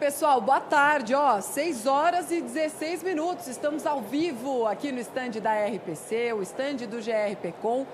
pessoal, boa tarde. 6 horas e 16 minutos. Estamos ao vivo aqui no estande da RPC, o estande do GRPcom.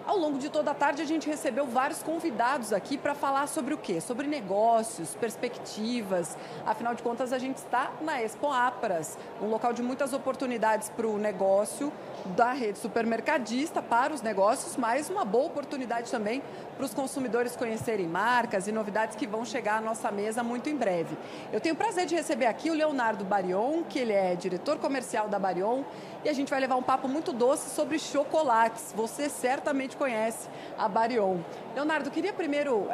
Ao longo de toda a tarde, a gente recebeu vários convidados aqui para falar sobre o quê? Sobre negócios, perspectivas. Afinal de contas, a gente está na Expo Apras, um local de muitas oportunidades para o negócio da rede supermercadista, para os negócios, mas uma boa oportunidade também para os consumidores conhecerem marcas e novidades que vão chegar à nossa mesa muito em breve. Eu tenho o prazer de receber aqui o Leonardo Barion, que ele é diretor comercial da Barion, e a gente vai levar um papo muito doce sobre chocolates. Você certamente conhece a Barion. Leonardo, queria primeiro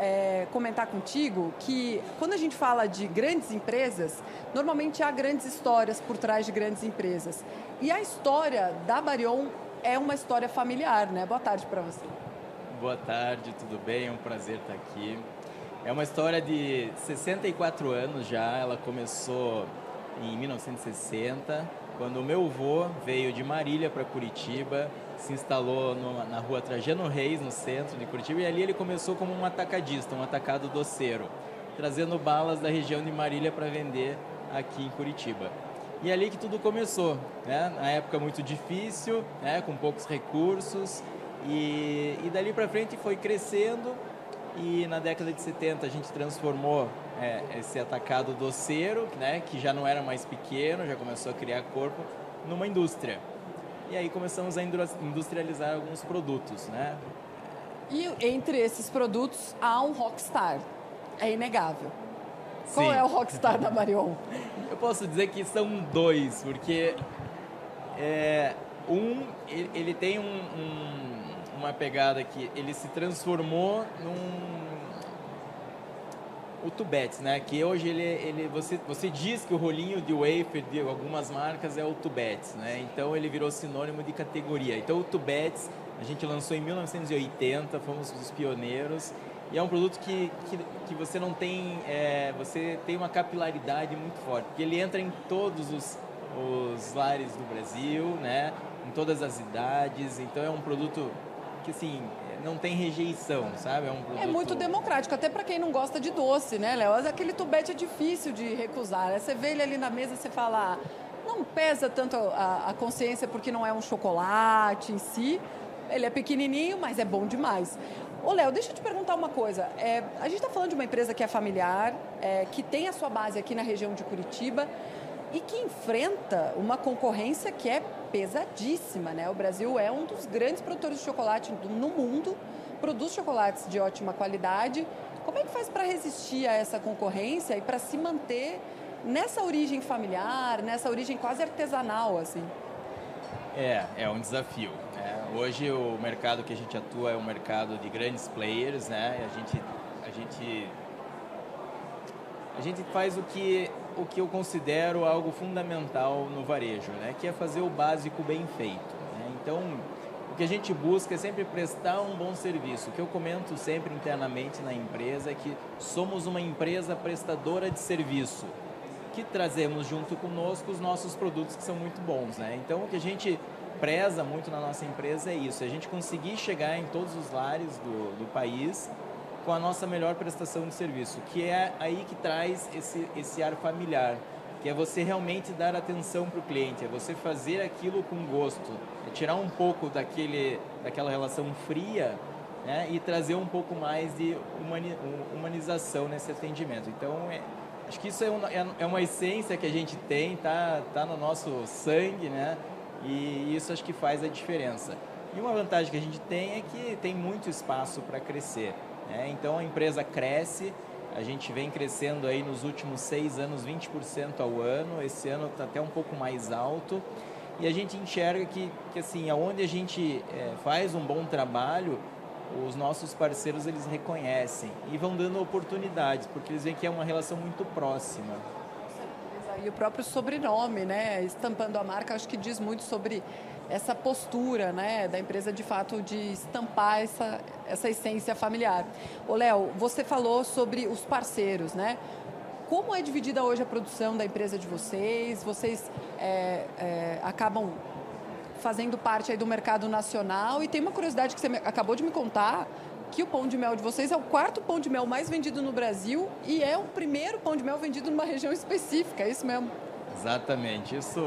comentar contigo que quando a gente fala de grandes empresas, normalmente há grandes histórias por trás de grandes empresas. E a história da Barion é uma história familiar, né? Boa tarde para você. Boa tarde, tudo bem? É um prazer estar aqui. É uma história de 64 anos já, ela começou em 1960, quando o meu avô veio de Marília para Curitiba, se instalou na rua Trajano Reis, no centro de Curitiba, e ali ele começou como um atacadista, um atacado doceiro, trazendo balas da região de Marília para vender aqui em Curitiba. E é ali que tudo começou, né? Na época muito difícil, né? Com poucos recursos, e dali para frente foi crescendo, e na década de 70 a gente transformou esse atacado doceiro, né? Que já não era mais pequeno, já começou a criar corpo, numa indústria. E aí começamos a industrializar alguns produtos, né? E entre esses produtos há um rockstar, é inegável. Sim. Qual é o rockstar da Barion? Eu posso dizer que são dois, porque ele tem uma pegada que ele se transformou o Tubets, né? Que hoje você diz que o rolinho de wafer de algumas marcas é o Tubets, né? Então ele virou sinônimo de categoria. Então o Tubets a gente lançou em 1980, fomos os pioneiros, e é um produto que você não tem, você tem uma capilaridade muito forte, porque ele entra em todos os lares do Brasil, né? Em todas as idades. Então é um produto que assim não tem rejeição, sabe? É muito democrático, até para quem não gosta de doce, né, Léo? Aquele tubete é difícil de recusar, né? Você vê ele ali na mesa, você fala, não pesa tanto a consciência porque não é um chocolate em si, ele é pequenininho, mas é bom demais. Ô, Léo, deixa eu te perguntar uma coisa. A gente está falando de uma empresa que é familiar, que tem a sua base aqui na região de Curitiba e que enfrenta uma concorrência que é pesadíssima, né? O Brasil é um dos grandes produtores de chocolate no mundo, produz chocolates de ótima qualidade. Como é que faz para resistir a essa concorrência e para se manter nessa origem familiar, nessa origem quase artesanal, assim? É um desafio, né? Hoje o mercado que a gente atua é um mercado de grandes players, né? A gente faz o que eu considero algo fundamental no varejo, né? Que é fazer o básico bem feito, né? Então, o que a gente busca é sempre prestar um bom serviço. O que eu comento sempre internamente na empresa é que somos uma empresa prestadora de serviço, que trazemos junto conosco os nossos produtos que são muito bons, né? Então, o que a gente preza muito na nossa empresa é isso, a gente conseguir chegar em todos os lares do país com a nossa melhor prestação de serviço, que é aí que traz esse ar familiar, que é você realmente dar atenção para o cliente, é você fazer aquilo com gosto, é tirar um pouco daquela relação fria, né, e trazer um pouco mais de humanização nesse atendimento. Então, acho que isso é uma essência que a gente tem, tá no nosso sangue, né, e isso acho que faz a diferença. E uma vantagem que a gente tem é que tem muito espaço para crescer. Então a empresa cresce, a gente vem crescendo aí nos últimos 6 anos 20% ao ano, esse ano está até um pouco mais alto, e a gente enxerga que assim, aonde a gente faz um bom trabalho, os nossos parceiros eles reconhecem e vão dando oportunidades, porque eles veem que é uma relação muito próxima. E o próprio sobrenome, né, estampando a marca, acho que diz muito sobre essa postura, né, da empresa, de fato, de estampar essa essência familiar. Ô, Léo, você falou sobre os parceiros, né? Como é dividida hoje a produção da empresa de vocês? Vocês acabam fazendo parte aí do mercado nacional, e tem uma curiosidade que você acabou de me contar, aqui o pão de mel de vocês é o quarto pão de mel mais vendido no Brasil e é o primeiro pão de mel vendido numa região específica, é isso mesmo? Exatamente. Isso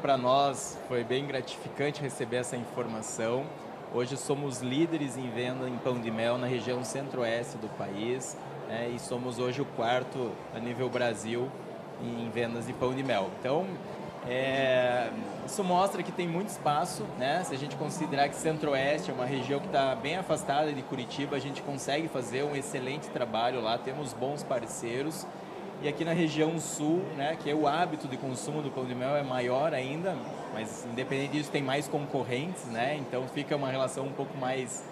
para nós foi bem gratificante receber essa informação. Hoje somos líderes em venda em pão de mel na região centro-oeste do país, né, e somos hoje o quarto a nível Brasil em vendas de pão de mel. Então, isso mostra que tem muito espaço, né? Se a gente considerar que Centro-Oeste é uma região que está bem afastada de Curitiba, a gente consegue fazer um excelente trabalho lá, temos bons parceiros. E aqui na região sul, né, que é o hábito de consumo do pão de mel é maior ainda, mas independente disso tem mais concorrentes, né? Então fica uma relação um pouco mais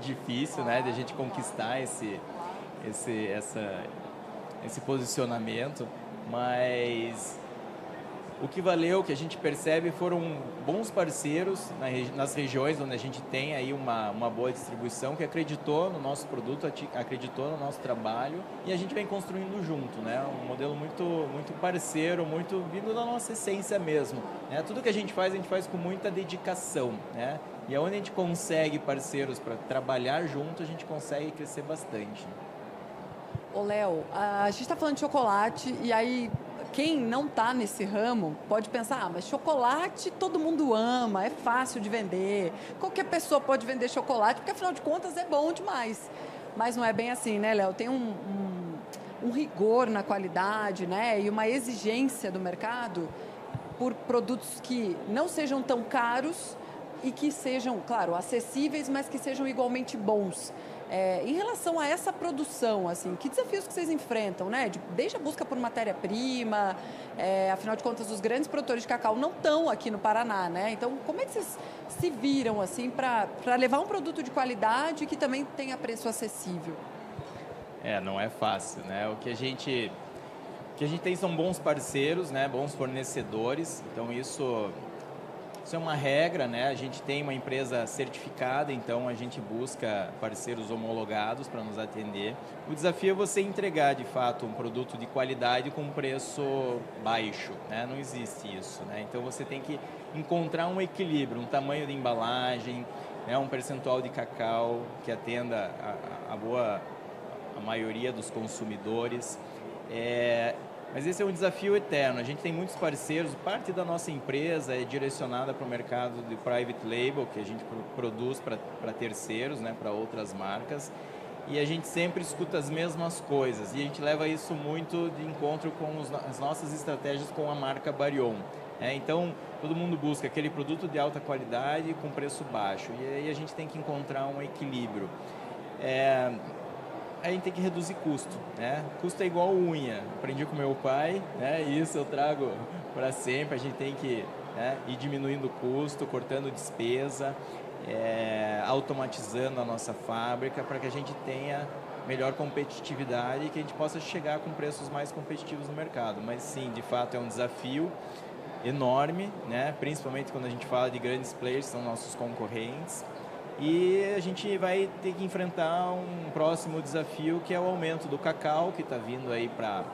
difícil, né, de a gente conquistar esse posicionamento, mas o que valeu, que a gente percebe, foram bons parceiros nas regiões onde a gente tem aí uma boa distribuição, que acreditou no nosso produto, acreditou no nosso trabalho, e a gente vem construindo junto, né? Um modelo muito parceiro, muito vindo da nossa essência mesmo, né? Tudo que a gente faz com muita dedicação, né? E aonde a gente consegue parceiros para trabalhar junto, a gente consegue crescer bastante. Ô, Léo, a gente está falando de chocolate e aí quem não está nesse ramo pode pensar, mas chocolate todo mundo ama, é fácil de vender, qualquer pessoa pode vender chocolate, porque afinal de contas é bom demais. Mas não é bem assim, né, Léo? Tem um rigor na qualidade, né, e uma exigência do mercado por produtos que não sejam tão caros e que sejam, claro, acessíveis, mas que sejam igualmente bons. Em relação a essa produção, assim, que desafios que vocês enfrentam, né? Desde a busca por matéria-prima, afinal de contas, os grandes produtores de cacau não estão aqui no Paraná, né? Então, como é que vocês se viram, assim, para levar um produto de qualidade que também tenha preço acessível? Não é fácil, né? O que a gente tem são bons parceiros, né? Bons fornecedores, então isso é uma regra, né? A gente tem uma empresa certificada, então a gente busca parceiros homologados para nos atender. O desafio é você entregar, de fato, um produto de qualidade com um preço baixo, né? Não existe isso, né? Então você tem que encontrar um equilíbrio, um tamanho de embalagem, né? Um percentual de cacau que atenda a maioria dos consumidores. Mas esse é um desafio eterno. A gente tem muitos parceiros, parte da nossa empresa é direcionada para o mercado de private label, que a gente produz para terceiros, né, para outras marcas, e a gente sempre escuta as mesmas coisas, e a gente leva isso muito de encontro com as nossas estratégias com a marca Barillon. Então, todo mundo busca aquele produto de alta qualidade com preço baixo, e aí a gente tem que encontrar um equilíbrio. A gente tem que reduzir custo, né? Custo é igual unha. Aprendi com meu pai, né? E isso eu trago para sempre. A gente tem que, né, ir diminuindo o custo, cortando despesa, automatizando a nossa fábrica para que a gente tenha melhor competitividade e que a gente possa chegar com preços mais competitivos no mercado. Mas sim, de fato é um desafio enorme, né? Principalmente quando a gente fala de grandes players, que são nossos concorrentes. E a gente vai ter que enfrentar um próximo desafio, que é o aumento do cacau, que está vindo aí para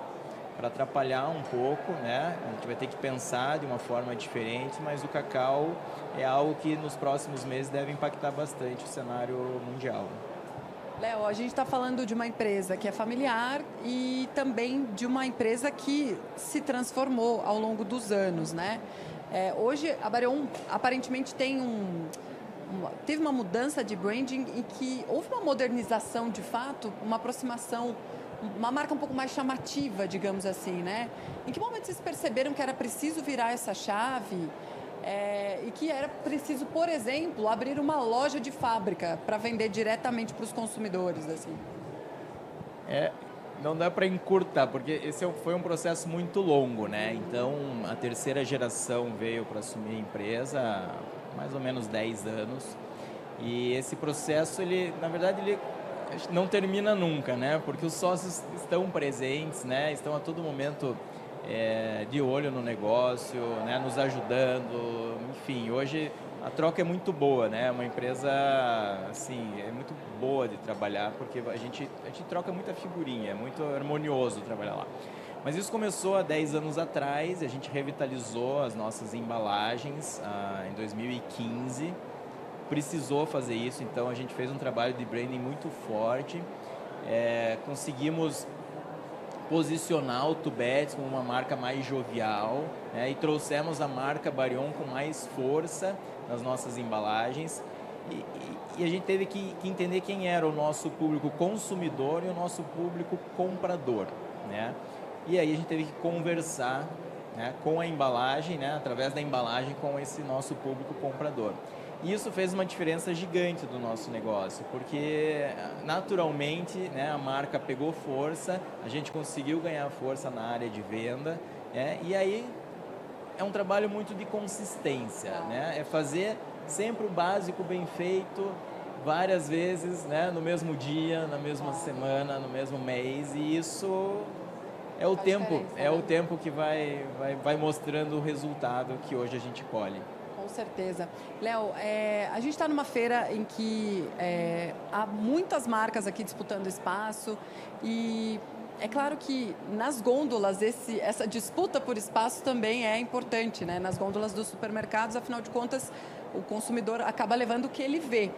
atrapalhar um pouco, né? A gente vai ter que pensar de uma forma diferente, mas o cacau é algo que nos próximos meses deve impactar bastante o cenário mundial. Léo, a gente está falando de uma empresa que é familiar e também de uma empresa que se transformou ao longo dos anos, né? Hoje, a Barillon aparentemente teve uma mudança de branding em que houve uma modernização, de fato, uma aproximação, uma marca um pouco mais chamativa, digamos assim, né? Em que momento vocês perceberam que era preciso virar essa chave e que era preciso, por exemplo, abrir uma loja de fábrica para vender diretamente para os consumidores, assim? Não dá para encurtar, porque esse foi um processo muito longo, né? Então, a terceira geração veio para assumir a empresa há mais ou menos 10 anos. E esse processo, na verdade, ele não termina nunca, né? Porque os sócios estão presentes, né? Estão a todo momento de olho no negócio, né? Nos ajudando. Enfim, hoje a troca é muito boa, né? Uma empresa, assim, é muito boa de trabalhar, porque a gente troca muita figurinha, é muito harmonioso trabalhar lá. Mas isso começou há 10 anos atrás, a gente revitalizou as nossas embalagens em 2015. precisou fazer isso, então a gente fez um trabalho de branding muito forte, conseguimos posicionar o Tubets como uma marca mais jovial, né, e trouxemos a marca Barion com mais força nas nossas embalagens e a gente teve que entender quem era o nosso público consumidor e o nosso público comprador, né? E aí a gente teve que conversar, né, com a embalagem, né, através da embalagem com esse nosso público comprador. E isso fez uma diferença gigante do nosso negócio, porque naturalmente, né, a marca pegou força, a gente conseguiu ganhar força na área de venda, né, e aí é um trabalho muito de consistência, né, é fazer sempre o básico bem feito, várias vezes, né, no mesmo dia, na mesma semana, no mesmo mês, e isso é o tempo que vai mostrando o resultado que hoje a gente colhe. Com certeza. Léo, a gente está numa feira em que há muitas marcas aqui disputando espaço e é claro que nas gôndolas essa disputa por espaço também é importante, né? Nas gôndolas dos supermercados, afinal de contas, o consumidor acaba levando o que ele vê.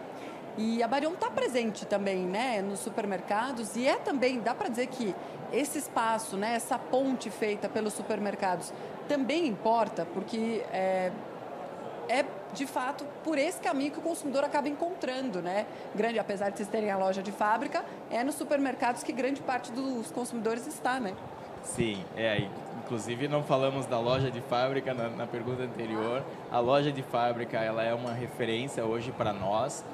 E a Barion está presente também, né, nos supermercados e também, dá para dizer que esse espaço, né, essa ponte feita pelos supermercados também importa, porque de fato por esse caminho que o consumidor acaba encontrando, né? Apesar de vocês terem a loja de fábrica, é nos supermercados que grande parte dos consumidores está, né? Sim, inclusive não falamos da loja de fábrica na pergunta anterior. A loja de fábrica, ela é uma referência hoje para nós,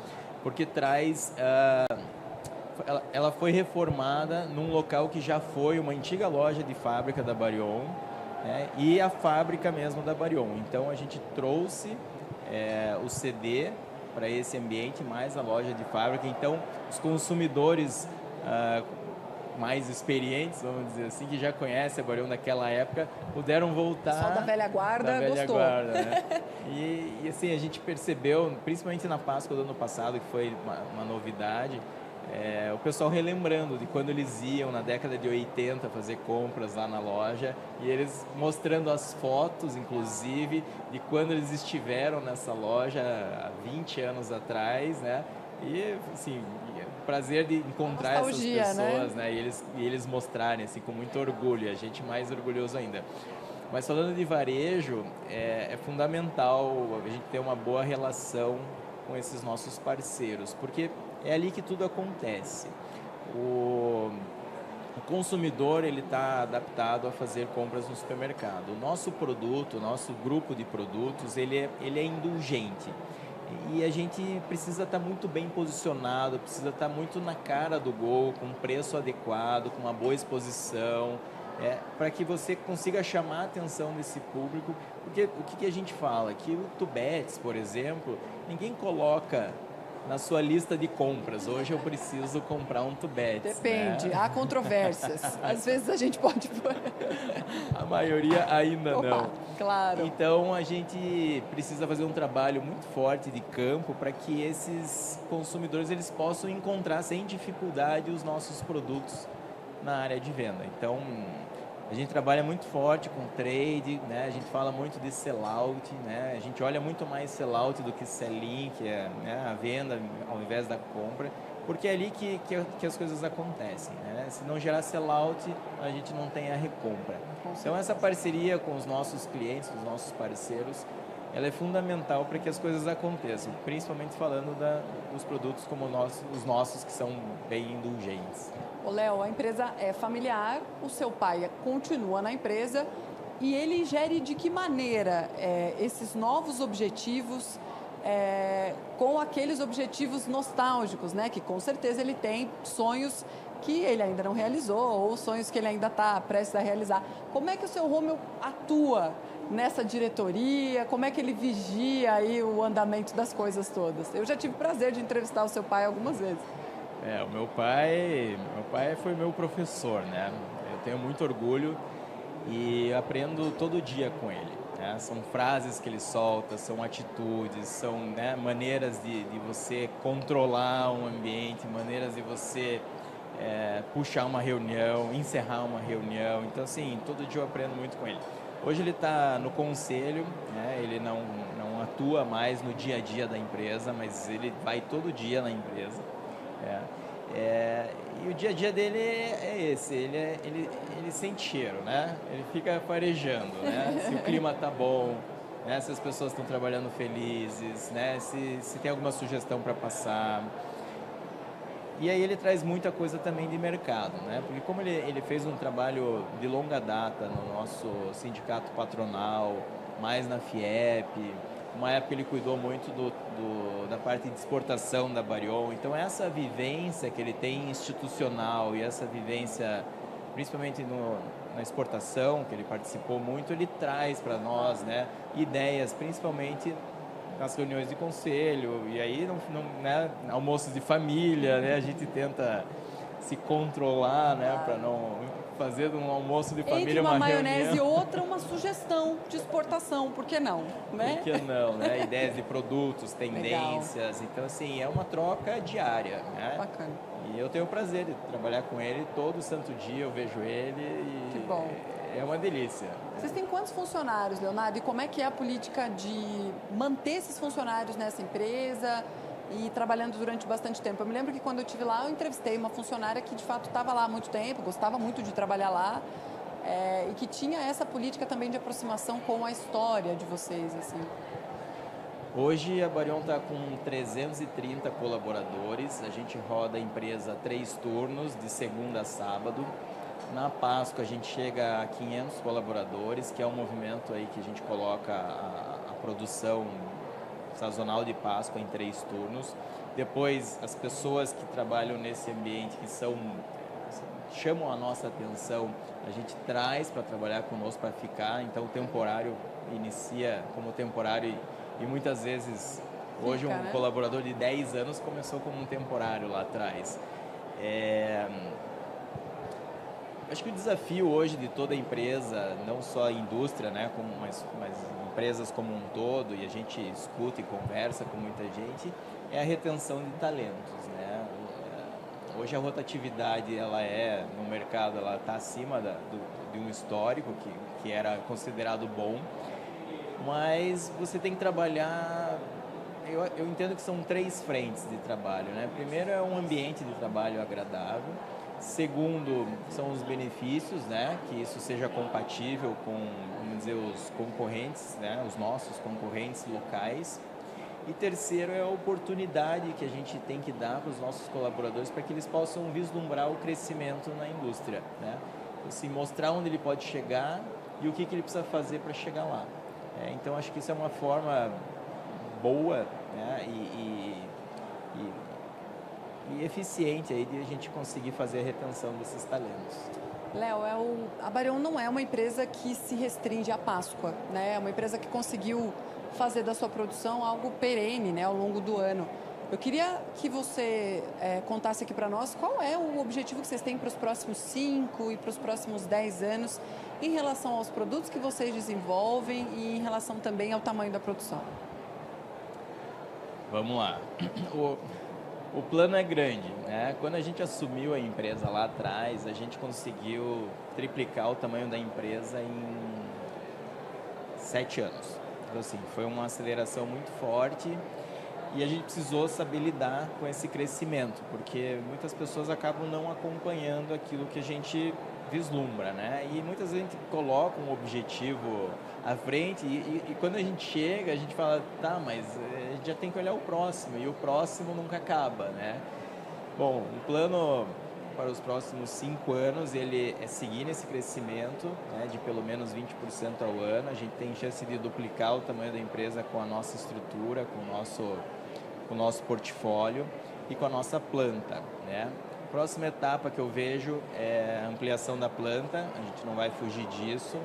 porque traz... ela foi reformada num local que já foi uma antiga loja de fábrica da Barion, né, e a fábrica mesmo da Barion. Então a gente trouxe o CD para esse ambiente, mais a loja de fábrica. Então os consumidores mais experientes, vamos dizer assim, que já conhecem a Barion daquela época, puderam voltar. O pessoal da velha guarda gostou. Né? E assim, a gente percebeu, principalmente na Páscoa do ano passado, que foi uma novidade, o pessoal relembrando de quando eles iam na década de 80 fazer compras lá na loja e eles mostrando as fotos, inclusive, de quando eles estiveram nessa loja há 20 anos atrás, né? E, assim, prazer de encontrar essas pessoas, né? E eles mostrarem, assim, com muito orgulho, a gente mais orgulhoso ainda. Mas falando de varejo, é fundamental a gente ter uma boa relação com esses nossos parceiros, porque é ali que tudo acontece. O consumidor, ele está adaptado a fazer compras no supermercado. O nosso produto, o nosso grupo de produtos, ele é indulgente. E a gente precisa estar muito bem posicionado, precisa estar muito na cara do gol, com um preço adequado, com uma boa exposição, para que você consiga chamar a atenção desse público. Porque o que a gente fala? Que o Tubets, por exemplo, ninguém coloca na sua lista de compras. Hoje eu preciso comprar um Tubets. Depende, né? Há controvérsias. Às vezes a gente pode pôr. A maioria ainda não. Claro. Então a gente precisa fazer um trabalho muito forte de campo para que esses consumidores eles possam encontrar sem dificuldade os nossos produtos na área de venda. Então a gente trabalha muito forte com trade, né? A gente fala muito de sellout, né? A gente olha muito mais sellout do que sell-in, que é, né, a venda ao invés da compra, porque é ali que as coisas acontecem, né? Se não gerar sellout, a gente não tem a recompra. Então essa parceria com os nossos clientes, os nossos parceiros, ela é fundamental para que as coisas aconteçam, principalmente falando dos produtos como os nossos que são bem indulgentes. Ô Léo, a empresa é familiar, o seu pai continua na empresa e ele gere de que maneira esses novos objetivos com aqueles objetivos nostálgicos, né? Que com certeza ele tem sonhos que ele ainda não realizou ou sonhos que ele ainda está prestes a realizar. Como é que o seu Romeu atua nessa diretoria? Como é que ele vigia aí o andamento das coisas todas? Eu já tive o prazer de entrevistar o seu pai algumas vezes. O meu pai foi meu professor, né? Eu tenho muito orgulho e aprendo todo dia com ele, né? São frases que ele solta, são atitudes, são, né, maneiras de você controlar um ambiente, maneiras de você puxar uma reunião, encerrar uma reunião. Então, assim, todo dia eu aprendo muito com ele. Hoje ele está no conselho, né? Ele não atua mais no dia a dia da empresa, mas ele vai todo dia na empresa. E o dia a dia dele é esse, ele sente cheiro, né? Ele fica farejando, né? Se o clima tá bom, né? Se as pessoas estão trabalhando felizes, né? Se tem alguma sugestão para passar. E aí ele traz muita coisa também de mercado, né? Porque como ele fez um trabalho de longa data no nosso sindicato patronal, mais na FIEP, uma época ele cuidou muito da parte de exportação da Barion. Então essa vivência que ele tem institucional e essa vivência, principalmente na exportação, que ele participou muito, ele traz para nós, né, ideias, principalmente nas reuniões de conselho, e aí né, almoços de família, né, a gente tenta se controlar, né, para não fazer de um almoço de família entre uma maionese reunião. e outra, uma sugestão de exportação, por que não? Né? Por que não, né? Ideias de produtos, tendências. Legal. Então, assim, é uma troca diária, né? Bacana. E eu tenho o prazer de trabalhar com ele todo santo dia, eu vejo ele e que bom. É uma delícia. Vocês têm quantos funcionários, Leonardo? E como é que é a política de manter esses funcionários nessa empresa e trabalhando durante bastante tempo? Eu me lembro que quando eu estive lá, eu entrevistei uma funcionária que de fato estava lá há muito tempo, gostava muito de trabalhar lá e que tinha essa política também de aproximação com a história de vocês, assim. Hoje a Barion está com 330 colaboradores, a gente roda a empresa 3 turnos, de segunda a sábado. Na Páscoa a gente chega a 500 colaboradores, que é um movimento aí que a gente coloca a produção sazonal de Páscoa em 3 turnos. Depois, as pessoas que trabalham nesse ambiente, chamam a nossa atenção, a gente traz para trabalhar conosco, para ficar. Então, o temporário inicia como temporário e muitas vezes, hoje um colaborador de 10 anos começou como um temporário lá atrás. Acho que o desafio hoje de toda empresa, não só a indústria, né, mas empresas como um todo, e a gente escuta e conversa com muita gente, é a retenção de talentos, né? Hoje a rotatividade, no mercado, ela está acima de um histórico que era considerado bom, mas você tem que trabalhar. Eu entendo que são 3 frentes de trabalho, né? Primeiro é um ambiente de trabalho agradável. Segundo, são os benefícios, né? Que isso seja compatível com, vamos dizer, os concorrentes, né? Os nossos concorrentes locais. E terceiro é a oportunidade que a gente tem que dar para os nossos colaboradores para que eles possam vislumbrar o crescimento na indústria, né? Assim, mostrar onde ele pode chegar e o que ele precisa fazer para chegar lá. Então, acho que isso é uma forma boa, né? E eficiente aí de a gente conseguir fazer a retenção desses talentos. Léo, a Barion não é uma empresa que se restringe à Páscoa, né? É uma empresa que conseguiu fazer da sua produção algo perene, né, ao longo do ano. Eu queria que você contasse aqui para nós qual é o objetivo que vocês têm para os próximos 5 e para os próximos 10 anos em relação aos produtos que vocês desenvolvem e em relação também ao tamanho da produção. Vamos lá. O plano é grande, né? Quando a gente assumiu a empresa lá atrás, a gente conseguiu triplicar o tamanho da empresa em 7 anos. Então, assim, foi uma aceleração muito forte e a gente precisou saber lidar com esse crescimento, porque muitas pessoas acabam não acompanhando aquilo que a gente vislumbra, né? E muitas vezes a gente coloca um objetivo à frente e quando a gente chega, a gente fala, tá, mas a gente já tem que olhar o próximo, e o próximo nunca acaba, né? Bom, o plano para os próximos 5 anos, ele é seguir nesse crescimento, né, de pelo menos 20% ao ano. A gente tem chance de duplicar o tamanho da empresa com a nossa estrutura, com o nosso portfólio e com a nossa planta, né? A próxima etapa que eu vejo é a ampliação da planta, a gente não vai fugir disso.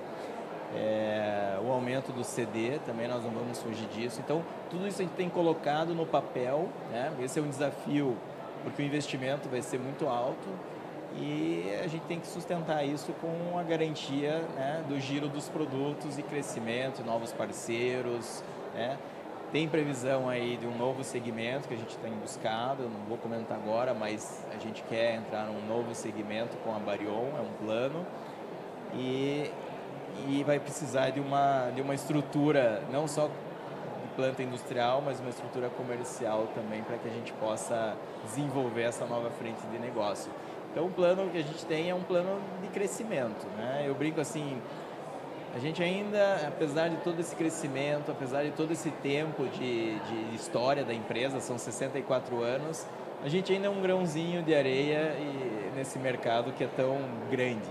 O aumento do CD, também nós não vamos fugir disso. Então, tudo isso a gente tem colocado no papel, né? Esse é um desafio, porque o investimento vai ser muito alto e a gente tem que sustentar isso com a garantia, né, do giro dos produtos e crescimento, novos parceiros, né? Tem previsão aí de um novo segmento que a gente tem buscado, eu não vou comentar agora, mas a gente quer entrar num novo segmento com a Barion, é um plano, e vai precisar de uma estrutura, não só de planta industrial, mas uma estrutura comercial também para que a gente possa desenvolver essa nova frente de negócio. Então, o plano que a gente tem é um plano de crescimento, né? Eu brinco assim, a gente ainda, apesar de todo esse crescimento, apesar de todo esse tempo de história da empresa, são 64 anos, a gente ainda é um grãozinho de areia nesse mercado que é tão grande.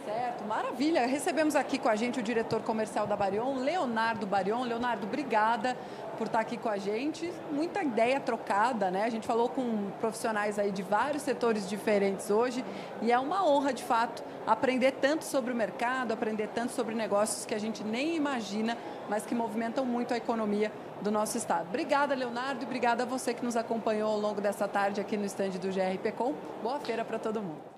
Certo, maravilha. Recebemos aqui com a gente o diretor comercial da Barion, Leonardo Barion. Leonardo, obrigada por estar aqui com a gente. Muita ideia trocada, né? A gente falou com profissionais aí de vários setores diferentes hoje e é uma honra, de fato, aprender tanto sobre o mercado, aprender tanto sobre negócios que a gente nem imagina, mas que movimentam muito a economia do nosso estado. Obrigada, Leonardo, e obrigada a você que nos acompanhou ao longo dessa tarde aqui no estande do GRPcom. Boa feira para todo mundo.